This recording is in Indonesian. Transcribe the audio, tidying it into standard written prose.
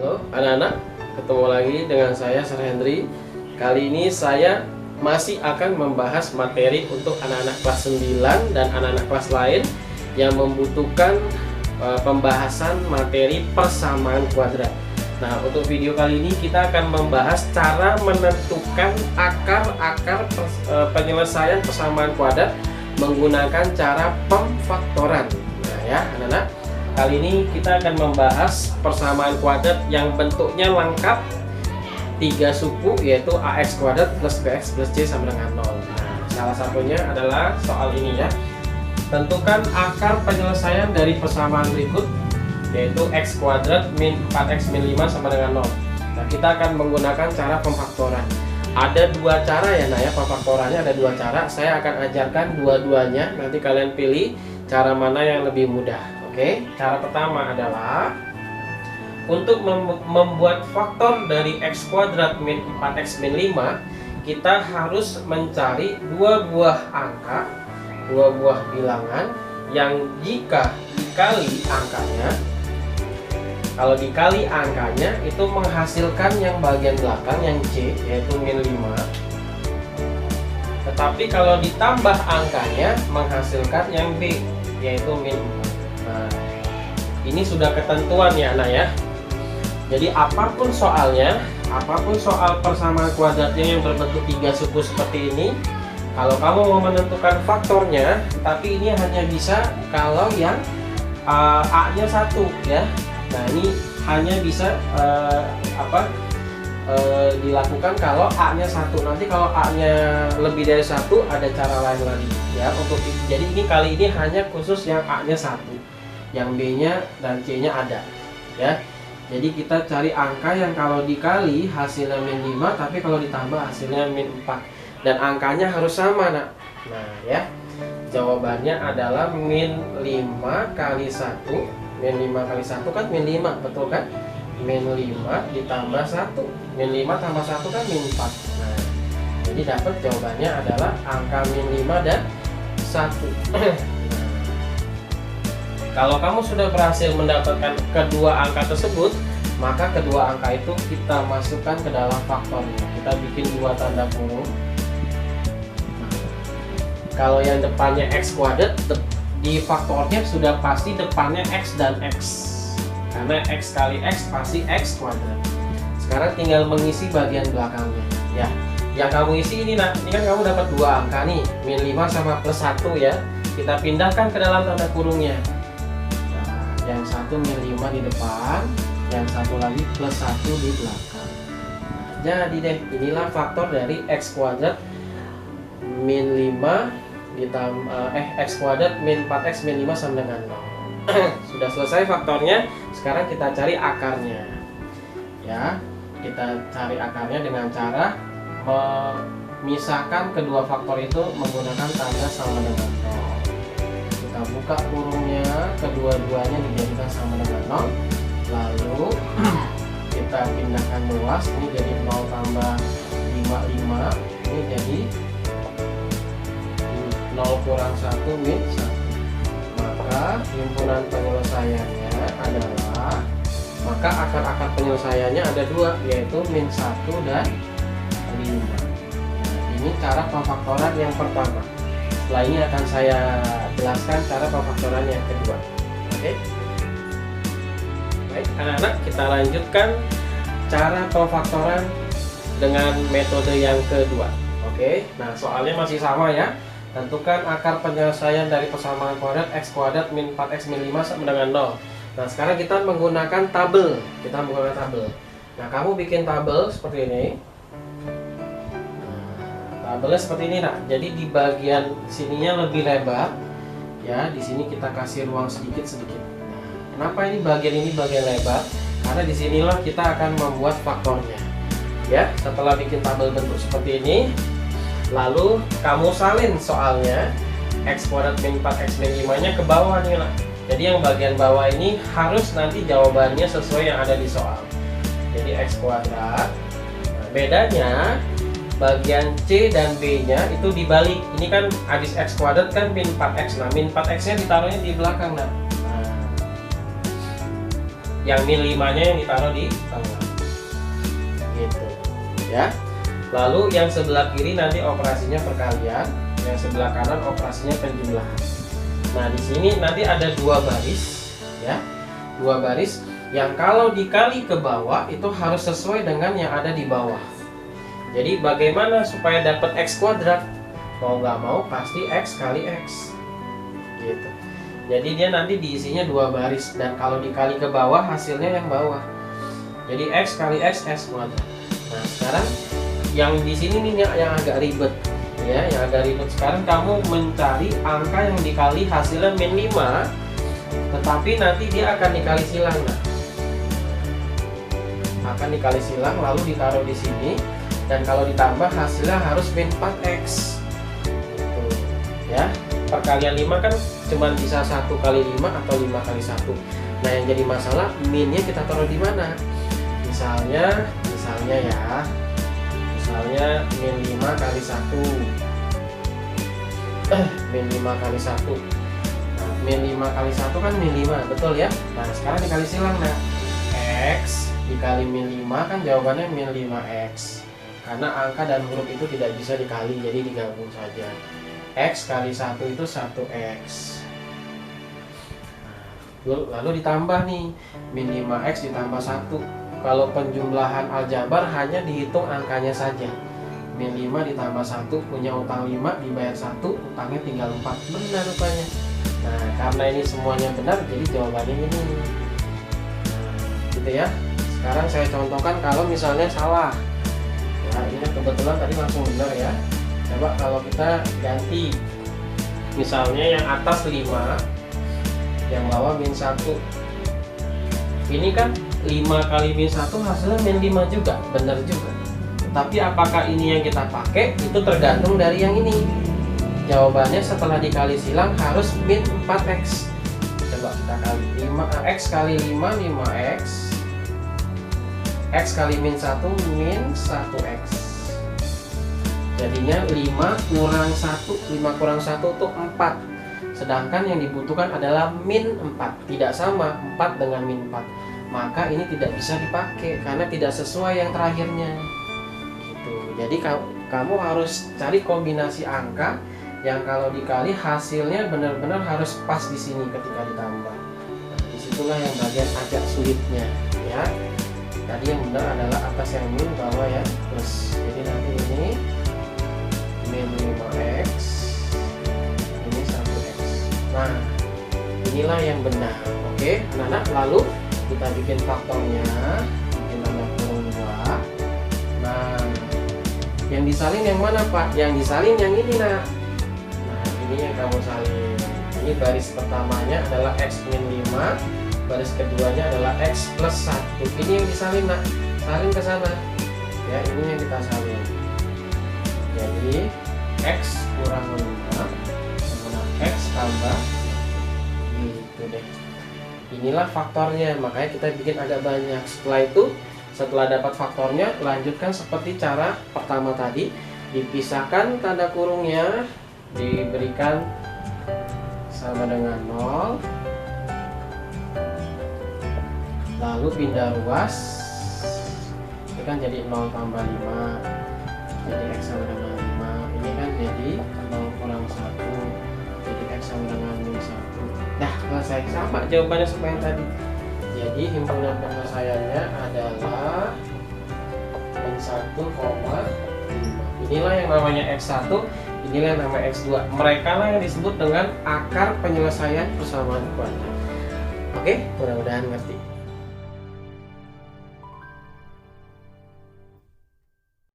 Halo anak-anak, ketemu lagi dengan saya Sir Hendry. Kali ini saya masih akan membahas materi untuk anak-anak kelas 9 dan anak-anak kelas lain yang membutuhkan pembahasan materi persamaan kuadrat. Nah, untuk video kali ini kita akan membahas cara menentukan akar-akar penyelesaian persamaan kuadrat menggunakan cara pemfaktoran. Nah ya anak-anak, kali ini kita akan membahas persamaan kuadrat yang bentuknya lengkap 3 suku, yaitu ax kuadrat plus bx plus c sama dengan 0. Nah, salah satunya adalah soal ini ya. Tentukan akar penyelesaian dari persamaan berikut, yaitu x kuadrat min 4x min 5 sama dengan 0. Nah, kita akan menggunakan cara pemfaktoran. Ada 2 cara ya, nah ya, pemfaktorannya ada 2 cara. Saya akan ajarkan dua-duanya. Nanti kalian pilih cara mana yang lebih mudah. Oke, cara pertama adalah untuk membuat faktor dari x kuadrat min 4x min 5, kita harus mencari 2 buah angka, 2 buah bilangan yang jika dikali angkanya, kalau dikali angkanya itu menghasilkan yang bagian belakang yang c, yaitu min 5. Tetapi kalau ditambah angkanya menghasilkan yang b, yaitu min 4. Nah, ini sudah ketentuan ya anak ya. Jadi apapun soalnya, apapun soal persamaan kuadratnya yang berbentuk 3 suku seperti ini, kalau kamu mau menentukan faktornya, tapi ini hanya bisa kalau yang a-nya 1 ya. Nah, ini hanya bisa dilakukan kalau a-nya 1. Nanti kalau a-nya lebih dari 1 ada cara lain lagi ya. Jadi ini kali ini hanya khusus yang a-nya 1. Yang b-nya dan c-nya ada ya. Jadi kita cari angka yang kalau dikali hasilnya min 5, tapi kalau ditambah hasilnya min 4. Dan angkanya harus sama nak. Nah ya, jawabannya adalah min 5 kali 1. Min 5 kali 1 kan min 5, betul kan? Min 5 ditambah 1. Min 5 tambah 1 kan min 4. Nah, jadi dapat jawabannya adalah angka min 5 dan 1. Kalau kamu sudah berhasil mendapatkan kedua angka tersebut, maka kedua angka itu kita masukkan ke dalam faktornya. Kita bikin 2 tanda kurung. Kalau yang depannya x kuadrat, di faktornya sudah pasti depannya x dan x. Karena x kali x pasti x kuadrat. Sekarang tinggal mengisi bagian belakangnya. Ya, yang kamu isi ini nak, ini kan kamu dapat 2 angka nih, min 5 sama plus 1 ya. Kita pindahkan ke dalam tanda kurungnya. Yang satu min 5 di depan, yang satu lagi plus 1 di belakang. Jadi deh, inilah faktor dari x kuadrat min 5 ditambah x kuadrat min 4x min 5 sama dengan 0. Sudah selesai faktornya, sekarang kita cari akarnya. Ya, kita cari akarnya dengan cara memisahkan kedua faktor itu menggunakan tanda sama dengan 0. Kita buka kurungnya, kedua-duanya dijadikan sama dengan 0. Lalu kita pindahkan luas, ini jadi 0 tambah 5, ini jadi 0 kurang 1 min 1. Maka himpunan penyelesaiannya adalah, maka akar-akar penyelesaiannya ada 2, yaitu min 1 dan 5. Nah, ini cara pemfaktoran yang pertama. Setelah ini akan saya jelaskan cara pemfaktoran yang kedua. Oke. Baik, anak-anak, kita lanjutkan cara pemfaktoran dengan metode yang kedua. Oke. Nah, soalnya masih sama ya. Tentukan akar penyelesaian dari persamaan kuadrat x kuadrat min 4x min 5 sama dengan 0. Nah, sekarang kita menggunakan tabel. Nah, kamu bikin tabel seperti ini. Tabelnya seperti ini nak. Jadi di bagian sininya lebih lebar ya, di sini kita kasih ruang sedikit. Kenapa ini bagian lebar? Karena disinilah kita akan membuat faktornya ya. Setelah bikin tabel bentuk seperti ini, lalu kamu salin soalnya x kuadrat min 4x min 5 nya ke bawah nih nak. Jadi yang bagian bawah ini harus nanti jawabannya sesuai yang ada di soal. Jadi x kuadrat. Nah, bedanya bagian C dan B nya itu dibalik. Ini kan habis x kuadrat kan min 4x. Nah, min 4x nya ditaruhnya di belakang nah. yang min 5-nya yang ditaruh di tengah. Gitu. Ya. Lalu yang sebelah kiri nanti operasinya perkalian, yang sebelah kanan operasinya penjumlahan. Nah, di sini nanti ada 2 baris, ya. 2 baris yang kalau dikali ke bawah itu harus sesuai dengan yang ada di bawah. Jadi bagaimana supaya dapat X kuadrat? Mau nggak mau pasti X kali X. Gitu. Jadi dia nanti diisinya 2 baris, dan kalau dikali ke bawah hasilnya yang bawah. Jadi X kali X kuadrat. Nah, sekarang yang di sini nih yang agak ribet, ya, yang agak ribet. Sekarang kamu mencari angka yang dikali hasilnya min 5, tetapi nanti dia akan dikali silang. Nah, akan dikali silang lalu ditaruh di sini, dan kalau ditambah hasilnya harus min 4x. Gitu, ya. Perkalian 5 kan cuma bisa 1 kali 5 atau 5 kali 1. Nah, yang jadi masalah minnya kita taruh di mana? Misalnya ya, misalnya min 5 kali 1 min 5 kali 1. Nah, min 5 kali 1 kan min 5, betul ya? Nah, sekarang dikali silang. Nah, X dikali min 5 kan jawabannya min 5X. Karena angka dan huruf itu tidak bisa dikali, jadi digabung saja. X kali 1 itu 1X. Nah, lalu ditambah nih, min 5X ditambah 1. Kalau penjumlahan aljabar hanya dihitung angkanya saja. Min 5 ditambah 1, punya utang 5, dibayar 1, utangnya tinggal 4. Benar rupanya. Nah, karena ini semuanya benar, jadi jawabannya ini. Nah, gitu ya. Sekarang saya contohkan kalau misalnya salah. Nah, ini kebetulan tadi langsung benar ya. Coba kalau kita ganti, misalnya yang atas 5, yang bawah min 1. Ini kan 5 kali min 1 hasilnya min 5 juga, benar juga. Tapi apakah ini yang kita pakai? Itu tergantung dari yang ini. Jawabannya setelah dikali silang harus min 4x. Coba kita kali 5x kali 5 5x. X kali min 1 min 1x. Jadinya 5 kurang 1. 5 kurang 1 itu 4. Sedangkan yang dibutuhkan adalah min 4. Tidak sama 4 dengan min 4. Maka ini tidak bisa dipakai karena tidak sesuai yang terakhirnya. Gitu. Jadi kamu harus cari kombinasi angka yang kalau dikali hasilnya benar-benar harus pas di sini ketika ditambah. Nah, disitulah yang bagian agak sulitnya, ya. Tadi yang benar adalah atas yang min, bawah ya. Terus jadi nanti ini min 5x, ini 1x. Nah, inilah yang benar. Oke, anak-anak, lalu kita bikin faktornya, bikin tanda kurung 2. Nah, yang disalin yang mana Pak? Yang disalin yang ini nah. Nah, ini yang kamu salin. Ini baris pertamanya adalah X min 5, baris keduanya adalah X plus 1. Ini yang disalin nak. Salin ke sana. Ya, ini yang kita salin. Jadi X kurang 5 sama X tambah gitu deh. Inilah faktornya, makanya kita bikin agak banyak. Setelah itu, setelah dapat faktornya, lanjutkan seperti cara pertama tadi. Dipisahkan tanda kurungnya, diberikan sama dengan 0, lalu pindah ruas. Ini kan jadi 0 tambah 5, jadi X sama dengan 5. Ini kan jadi 0 kurang 1, jadi X sama dengan min 1. Nah, selesai. Sama jawabannya seperti yang tadi. Jadi himpunan penyelesaiannya adalah min 1,5. Inilah yang namanya X1, inilah yang namanya X2. Mereka lah yang disebut dengan akar penyelesaian persamaan kuadrat. Oke, mudah-mudahan ngerti.